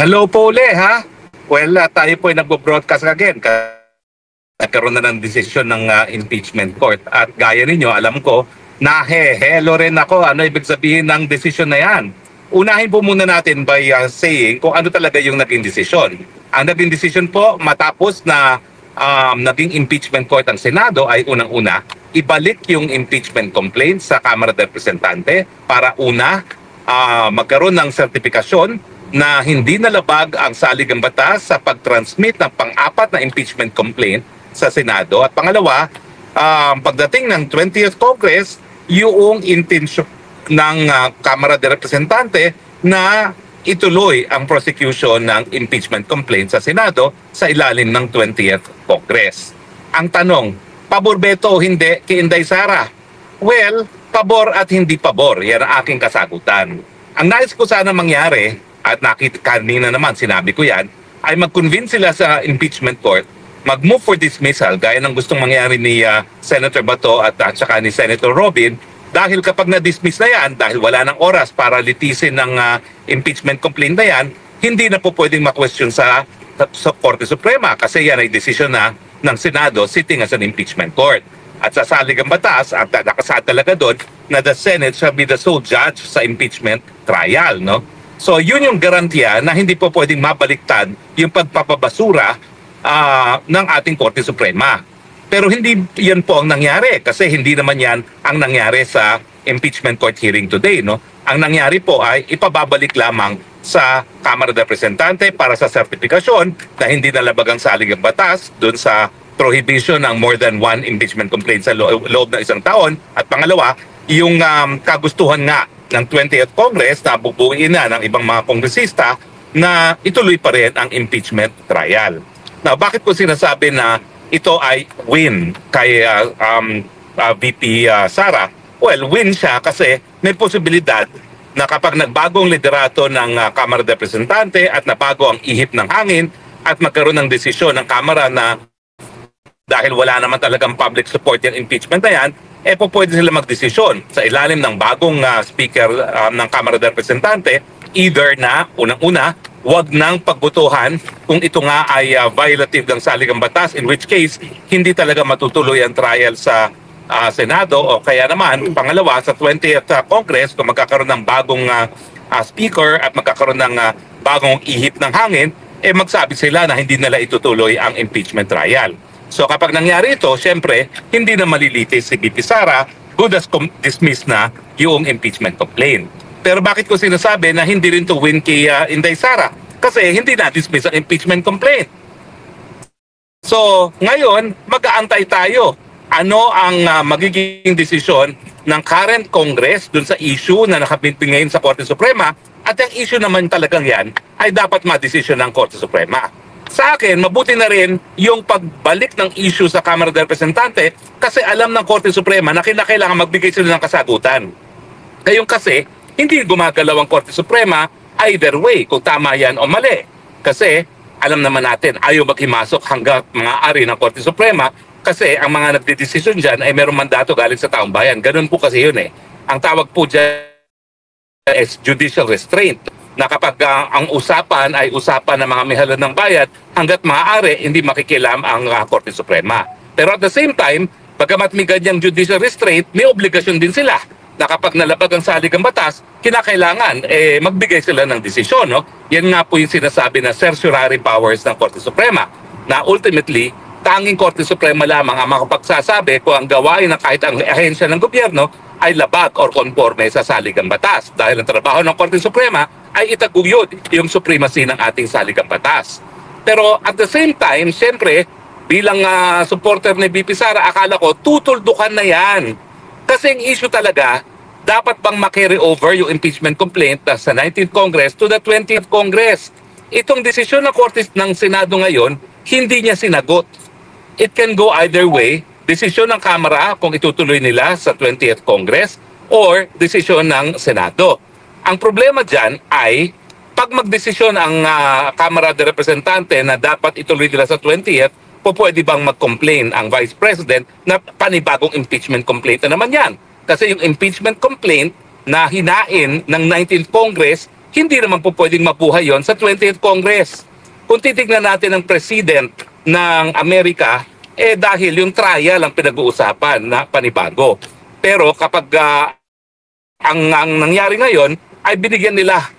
Hello po uli, ha? Well, tayo po ay nagbo-broadcast again. Nagkaroon na ng desisyon ng impeachment court. At gaya ninyo, alam ko, nahehelo rin ako. Ano ibig sabihin ng desisyon na yan? Unahin po muna natin by saying kung ano talaga yung naging desisyon. Ang naging desisyon po, matapos na naging impeachment court ang Senado, ay unang-una, ibalik yung impeachment complaint sa Kamara de Representante para una, magkaroon ng sertifikasyon na hindi nalabag ang saligang batas sa pag-transmit ng pang-apat na impeachment complaint sa Senado. At pangalawa, pagdating ng 20th Congress, yung intensyon ng Kamara de Representante na ituloy ang prosecution ng impeachment complaint sa Senado sa ilalim ng 20th Congress. Ang tanong, pabor beto o hindi kay Inday Sara? Well, pabor at hindi pabor. Yan ang aking kasagutan. Ang nais ko sana mangyari, at nakita kanina naman, sinabi ko yan, ay mag-convince sila sa impeachment court, mag-move for dismissal, gaya ng gustong mangyari ni Senator Bato at saka ni Senator Robin, dahil kapag na-dismiss na yan, dahil wala ng oras para litisin ng impeachment complaint na yan, hindi na po pwedeng ma-question sa Korte Suprema kasi yan ay desisyon na ng Senado sitting as an impeachment court. At sa saligang batas, at nakasaad talaga doon na the Senate shall be the sole judge sa impeachment trial, no? So yun yung garantiya na hindi po pwedeng mabaliktad yung pagpapabasura ng ating Korte Suprema. Pero hindi yan po ang nangyari kasi hindi naman yan ang nangyari sa impeachment court hearing today, no? Ang nangyari po ay ipababalik lamang sa Kamara de Representante para sa sertifikasyon na hindi nalabag ang saligang batas doon sa prohibition ng more than one impeachment complaint sa loob ng isang taon. At pangalawa, yung kagustuhan nga ng 20th Congress na bubuin na ng ibang mga kongresista na ituloy pa rin ang impeachment trial. Now, bakit ko sinasabi na ito ay win kay VP Sara? Well, win siya kasi may posibilidad na kapag nagbagong liderato ng Kamara de Representante at nabago ang ihip ng hangin at magkaroon ng desisyon ng Kamara na dahil wala naman talagang public support yung impeachment na yan, po pwede sila magdesisyon sa ilalim ng bagong speaker ng Kamara de Representante, either na, unang-una, wag nang pagbutuhan kung ito nga ay violative ng saligang batas, in which case, hindi talaga matutuloy ang trial sa Senado, o kaya naman, pangalawa, sa 20th Congress, kung magkakaroon ng bagong speaker at magkakaroon ng bagong ihip ng hangin, magsabi sila na hindi nila itutuloy ang impeachment trial. So kapag nangyari ito, siyempre, hindi na malilitis si VP Sara, good as dismiss na yung impeachment complaint. Pero bakit ko sinasabi na hindi rin to win kay Inday Sara? Kasi hindi na-dismiss ang impeachment complaint. So ngayon, mag-aantay tayo. Ano ang magiging desisyon ng current Congress dun sa issue na nakabinbing ngayon sa Korte Suprema, at ang issue naman talagang yan ay dapat ma-desisyon ng Korte Suprema. Sa akin, mabuti na rin yung pagbalik ng issue sa Kamara de Representante kasi alam ng Korte Suprema na kailangan magbigay sila ng kasagutan. Ngayon kasi, hindi gumagalaw ang Korte Suprema either way kung tama yan o mali. Kasi alam naman natin, ayaw maghimasok hanggang mga ari ng Korte Suprema kasi ang mga nagdidesisyon dyan ay merong mandato galing sa taong bayan. Ganun po kasi yun eh. Ang tawag po dyan is judicial restraint, na kapag ang usapan ay usapan ng mga mihalon ng bayan, hanggat maaari hindi makikialam ang Korte Suprema. Pero at the same time, bagamat may ganyang judicial restraint, may obligasyon din sila na kapag nalabag ang saligang batas, kinakailangan magbigay sila ng desisyon. No? Yan nga po yung sinasabi na certiorari powers ng Korte Suprema, na ultimately, tanging Korte Suprema lamang ang makapagsasabi kung ang gawain ng kahit ang ahensya ng gobyerno ay labag or konforme sa saligang batas. Dahil ang trabaho ng Korte Suprema ay itaguyod yung supremacy ng ating saligang batas. Pero at the same time, siyempre, bilang supporter ni VP Sara, akala ko tutuldukan na yan. Kasi ang issue talaga, dapat bang ma-carry over yung impeachment complaint sa 19th Congress to the 20th Congress? Itong desisyon ng Korte ng Senado ngayon, hindi niya sinagot. It can go either way. Desisyon ng Kamara kung itutuloy nila sa 20th Congress or desisyon ng Senado. Ang problema dyan ay pag magdesisyon ang Kamara de Representante na dapat ituloy nila sa 20th, pwede bang mag-complain ang Vice President na panibagong impeachment complaint na naman yan? Kasi yung impeachment complaint na hinain ng 19th Congress hindi naman po pwedeng mabuhay yon sa 20th Congress. Kung titignan natin ang President ng Amerika, dahil yung trial ang pinag-uusapan na panibago. Pero kapag ang nangyari ngayon ay binigyan nila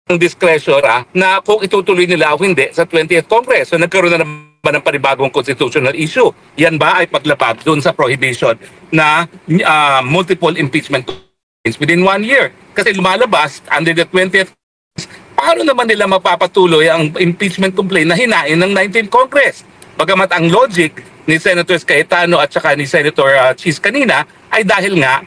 ng discretion na kung itutuloy nila o hindi sa 20th Congress. So nagkaroon na naman ng panibagong constitutional issue. Yan ba ay paglapag doon sa prohibition na multiple impeachment within 1 year? Kasi lumalabas under the 20th, paano naman nila mapapatuloy ang impeachment complaint na hinain ng 19th Congress? Bagamat ang logic ni Senator Cayetano at saka ni Senator Cheese kanina ay dahil nga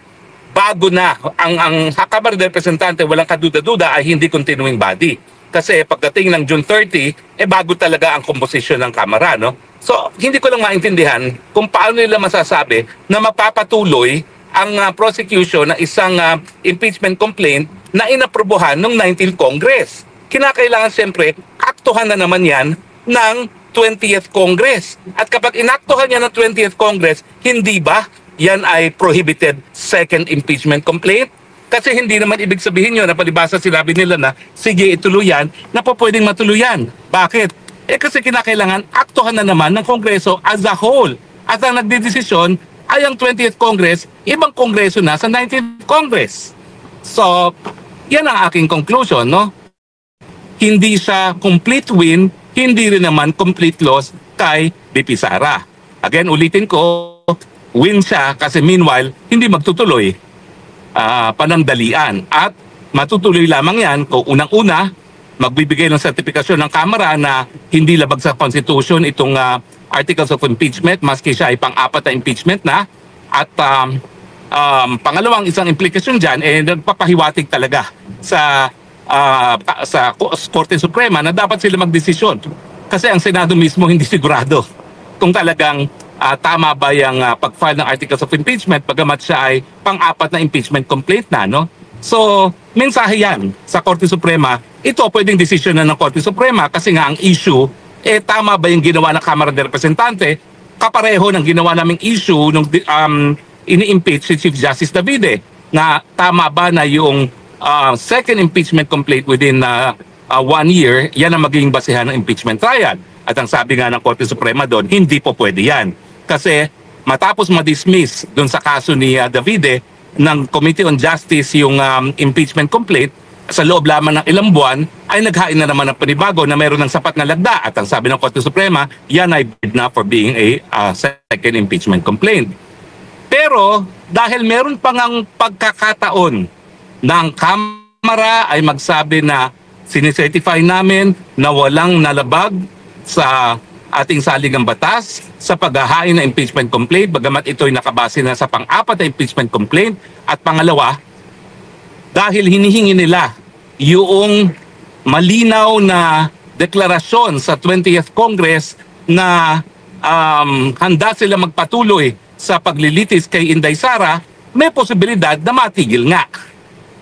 bago na ang Kamara ng Representante, walang kaduda-duda, ay hindi continuing body. Kasi pagdating ng June 30, bago talaga ang komposisyon ng Kamara, no? So, hindi ko lang maintindihan kung paano nila masasabi na mapapatuloy ang prosecution ng isang impeachment complaint na inaprobohan ng 19th Congress. Kinakailangan siyempre, aktuhan na naman yan ng 20th Congress. At kapag inaktuhan niya ng 20th Congress, hindi ba yan ay prohibited second impeachment complaint? Kasi hindi naman ibig sabihin yun na palibasa sinabi nila na sige ituluyan na po pwedeng matuluyan. Bakit? Kasi kinakailangan aktuhan na naman ng Kongreso as a whole. At ang nagdidesisyon ay ang 20th Congress, ibang Kongreso na sa 19th Congress. So, yan ang aking conclusion, no? Hindi siya complete win, hindi rin naman complete loss kay BP Sara. Again, ulitin ko, win siya kasi meanwhile, hindi magtutuloy panandalian. At matutuloy lamang yan kung unang-una, magbibigay ng sertifikasyon ng Kamara na hindi labag sa Constitution itong Articles of Impeachment, maski siya ay pang-apat na impeachment na. At pangalawang isang implikasyon dyan, nagpapahiwatig talaga sa Korte Suprema na dapat sila magdesisyon. Kasi ang Senado mismo hindi sigurado kung talagang tama ba yung pag-file ng Articles of Impeachment bagamat siya ay pang-apat na impeachment complaint na, no? So, mensahe yan sa Korte Suprema. Ito pwedeng desisyon na ng Korte Suprema kasi nga ang issue, tama ba yung ginawa ng Kamara ng Representante? Kapareho ng ginawa naming issue nung ini-impeach si Chief Justice Davide na tama ba na yung second impeachment complaint within 1 year, yan ang magiging basehan ng impeachment trial. At ang sabi nga ng Korte Suprema doon, hindi po pwede yan. Kasi matapos ma-dismiss doon sa kaso ni Davide ng Committee on Justice yung impeachment complaint, sa loob lamang ng ilang buwan ay naghain na naman ng panibago na meron ng sapat na lagda. At ang sabi ng Korte Suprema, yan ay bid na for being a second impeachment complaint. Pero dahil meron pang ang pagkakataon ng Kamara ay magsabi na sinicertify namin na walang nalabag sa ating saligang batas sa paghahain ng impeachment complaint bagamat ito'y nakabase na sa pang-apat na impeachment complaint. At pangalawa, dahil hinihingi nila yung malinaw na deklarasyon sa 20th Congress na handa sila magpatuloy sa paglilitis kay Inday Sara, may posibilidad na matigil nga.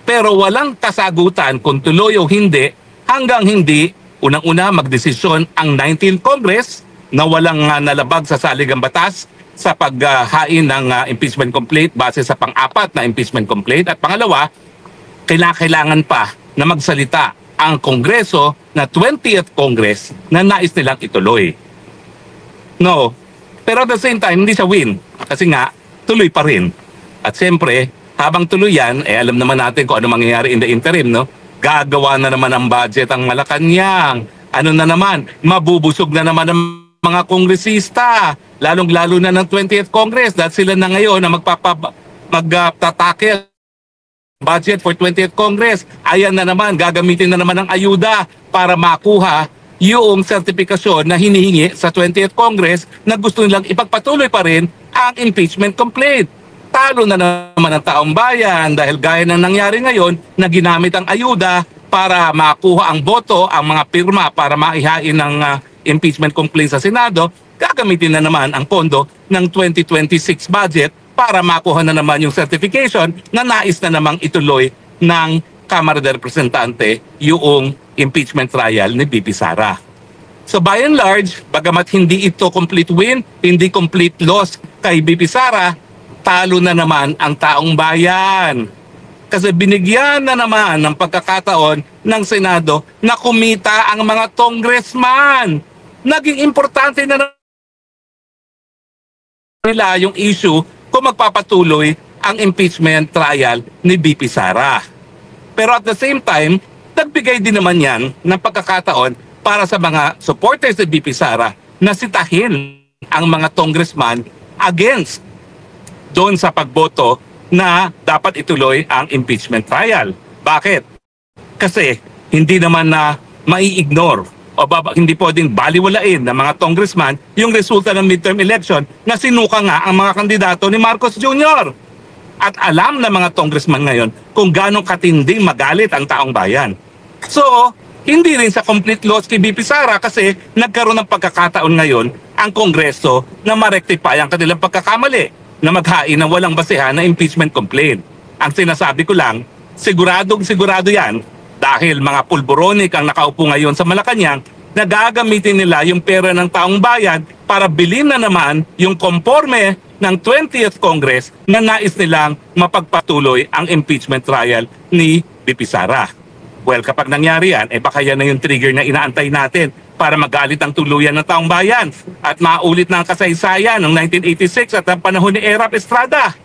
Pero walang kasagutan kung tuloy o hindi hanggang hindi unang-una magdesisyon ang 19th Congress na walang nalabag sa saligang batas sa paghain ng impeachment complaint base sa pang-apat na impeachment complaint. At pangalawa, kailangan pa na magsalita ang Kongreso na 20th Congress na nais nilang ituloy. No, pero at the same time, hindi siya win. Kasi nga, tuloy pa rin. At siyempre, habang tuloy yan, alam naman natin kung ano mangyayari in the interim, no? Gagawa na naman ang budget ang Malacanang. Ano na naman, mabubusog na naman ang mga kongresista. Lalong-lalo na ng 20th Congress dahil sila na ngayon na magtatakil budget for 20th Congress. Ayan na naman, gagamitin na naman ang ayuda para makuha yung sertifikasyon na hinihingi sa 20th Congress na gusto nilang ipagpatuloy pa rin ang impeachment complaint. Talo na naman ang taong bayan dahil gaya ng nangyari ngayon na ginamit ang ayuda para makuha ang boto, ang mga pirma para maihain ng impeachment complaint sa Senado. Gagamitin na naman ang pondo ng 2026 budget para makuha na naman yung certification na nais na namang ituloy ng Kamara ng Representante yung impeachment trial ni BP Sara. So by and large, bagamat hindi ito complete win, hindi complete loss kay BP Sara, talo na naman ang taong bayan. Kasi binigyan na naman ng pagkakataon ng Senado na kumita ang mga congressman. Naging importante na nila yung issue kung magpapatuloy ang impeachment trial ni VP Sara. Pero at the same time, nagbigay din naman yan ng pagkakataon para sa mga supporters ni VP Sara na sitahin ang mga congressman against doon sa pagboto na dapat ituloy ang impeachment trial. Bakit? Kasi hindi naman na mai-ignore o hindi pwedeng baliwalain ng mga congressman yung resulta ng midterm election na sinuka nga ang mga kandidato ni Marcos Jr. At alam ng mga congressman ngayon kung gaano katinding magalit ang taong bayan. So, hindi rin sa complete loss kay VP Sara kasi nagkaroon ng pagkakataon ngayon ang Kongreso na ma-rectify ang kanilang pagkakamali na maghain ng walang basehan na impeachment complaint. Ang sinasabi ko lang, sigurado yan dahil mga pulboronik ang nakaupo ngayon sa Malacanang na gagamitin nila yung pera ng taong bayan para bilhin na naman yung konforme ng 20th Congress na nais nilang mapagpatuloy ang impeachment trial ni VP Sara. Well, kapag nangyari yan, baka yan na yung trigger na inaantay natin para magalit ang tuluyan ng taong bayan at maulit na ang kasaysayan ng 1986 at ang panahon ni Erap Estrada.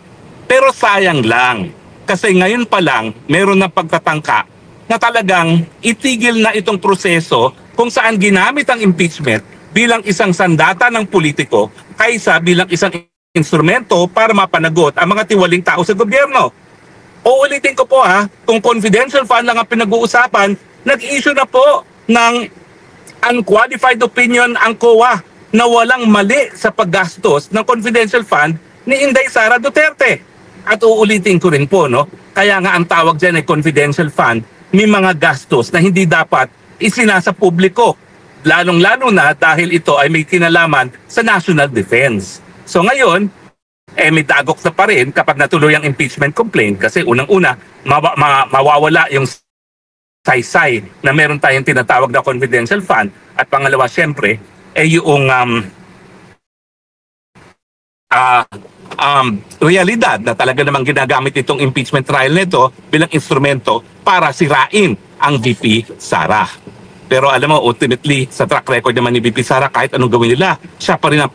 Pero sayang lang, kasi ngayon pa lang meron ng pagtatangka na talagang itigil na itong proseso kung saan ginamit ang impeachment bilang isang sandata ng politiko kaysa bilang isang instrumento para mapanagot ang mga tiwaling tao sa gobyerno. Uulitin ko po kung confidential fund lang ang pinag-uusapan, nag-issue na po ng unqualified opinion ang COA na walang mali sa paggastos ng confidential fund ni Inday Sara Duterte. At uulitin ko rin po, kaya nga ang tawag dyan ay confidential fund, may mga gastos na hindi dapat isinasa publiko. Lalong-lalo na dahil ito ay may kinalaman sa national defense. So ngayon, may dagok na pa rin kapag natuloy ang impeachment complaint kasi unang-una, mawawala yung saysay na meron tayong tinatawag na confidential fund at pangalawa, syempre, yung realidad na talaga namang ginagamit itong impeachment trial nito bilang instrumento para sirain ang VP Sara. Pero alam mo, ultimately, sa track record naman ni VP Sara, kahit anong gawin nila, siya pa rin ang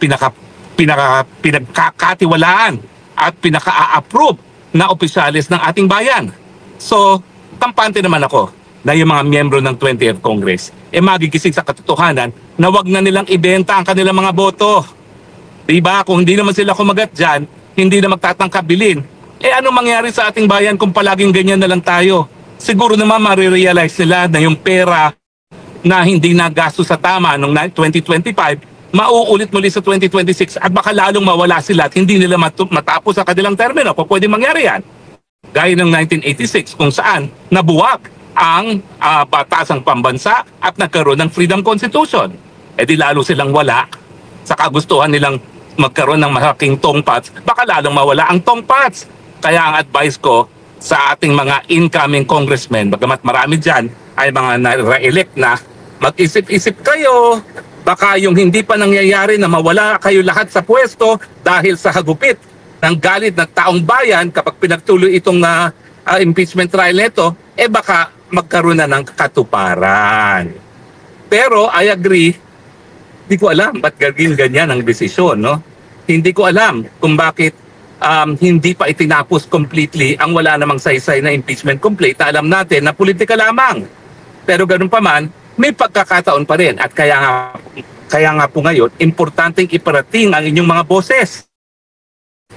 pinagkakatiwalaan at pinaka-a-approve na opisyalis ng ating bayan. So, kampante naman ako na yung mga miyembro ng 20th Congress magigising sa katotohanan na wag na nilang ibenta ang kanilang mga boto. Diba? Kung hindi naman sila kumagat dyan, hindi na magtatangka bilhin. Ano mangyari sa ating bayan kung palaging ganyan na lang tayo? Siguro naman marirealize nila na yung pera na hindi nagasto sa tama noong 2025 mauulit muli sa 2026 at baka lalong mawala sila at hindi nila matapos sa kanilang termino. Kung pwede mangyari yan. Gaya ng 1986 kung saan nabuwag ang batasang pambansa at nagkaroon ng Freedom Constitution. Di lalo silang wala sa kagustuhan nilang magkaroon ng malaking tongpats, baka lalong mawala ang tongpats. Kaya ang advice ko sa ating mga incoming congressmen, bagamat marami dyan ay mga na-re-elect na, mag-isip-isip kayo. Baka yung hindi pa nangyayari na mawala kayo lahat sa pwesto dahil sa hagupit ng galit ng taong bayan kapag pinagtuloy itong impeachment trial nito, baka magkaroon na ng katuparan. Pero I agree, hindi ko alam ba't gagawin ganyan ang desisyon. Hindi ko alam kung bakit hindi pa itinapos completely ang wala namang saysay na impeachment complaint na alam natin na politika lamang. Pero ganun pa man, may pagkakataon pa rin at kaya nga po ngayon, importanteng iparating ang inyong mga boses.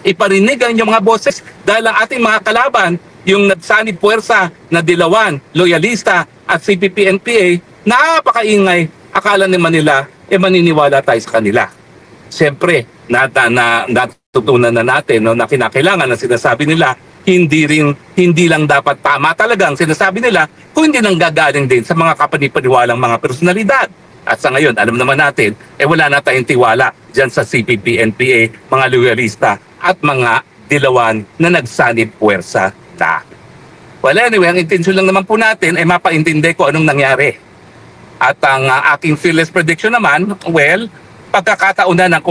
Iparinig ang inyong mga boses dahil ang ating mga kalaban, yung nagsanib puwersa na Dilawan, Loyalista at CPP-NPA, napakaingay, akala naman nila, maniniwala tayo sa kanila. Siyempre, natutunan na natin na kinakailangan na sinasabi nila, hindi lang dapat tama talagang sinasabi nila kung hindi nang gagaling din sa mga kapanipaniwalang mga personalidad. At sa ngayon, alam naman natin, wala na tayong tiwala dyan sa CPP, NPA, mga loyalista at mga Dilawan na nagsanib puwersa na. Well, anyway, ang intensyon lang naman po natin ay mapaintindi ko anong nangyari. At ang aking fearless prediction naman, well, pagkakataon na ng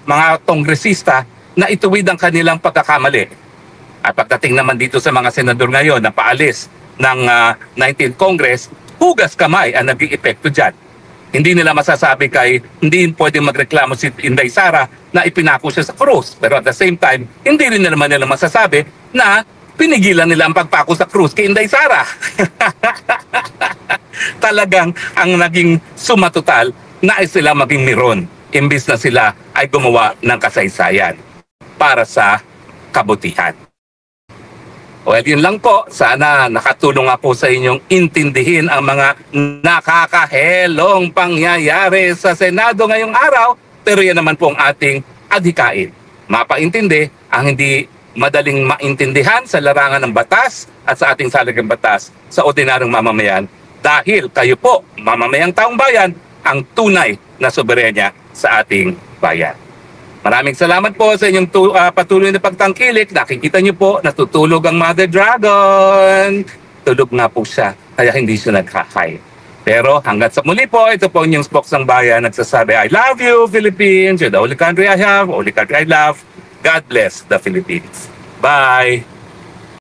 mga kongresista na ituwid ang kanilang pagkakamali. At pagdating naman dito sa mga senador ngayon na paalis ng 19th Congress, hugas kamay ang naging epekto dyan. Hindi nila masasabi hindi pwedeng magreklamo si Inday Sara na ipinako siya sa krus. Pero at the same time, hindi rin naman nila masasabi na pinigilan nila ang pagpako sa krus kay Inday Sara. Talagang ang naging sumatotal, nais sila maging miron, imbis na sila ay gumawa ng kasaysayan para sa kabutihan. Well, yun lang po. Sana nakatulong nga po sa inyong intindihin ang mga nakakahelong pangyayari sa Senado ngayong araw. Pero yan naman po ang ating adhikain. Mapaintindi ang hindi madaling maintindihan sa larangan ng batas at sa ating saligang batas sa ordinaryong mamamayan. Dahil kayo po, mamamayang taong bayan, ang tunay na soberenya sa ating bayan. Maraming salamat po sa inyong patuloy na pagtangkilik. Nakikita niyo po, natutulog ang Mother Dragon. Tulog nga po siya, kaya hindi siya nagkakay. Pero hanggat sa muli po, ito po inyong Spoksang Bayan nagsasabi, I love you, Philippines. You're the only country I have, only country I love. God bless the Philippines. Bye!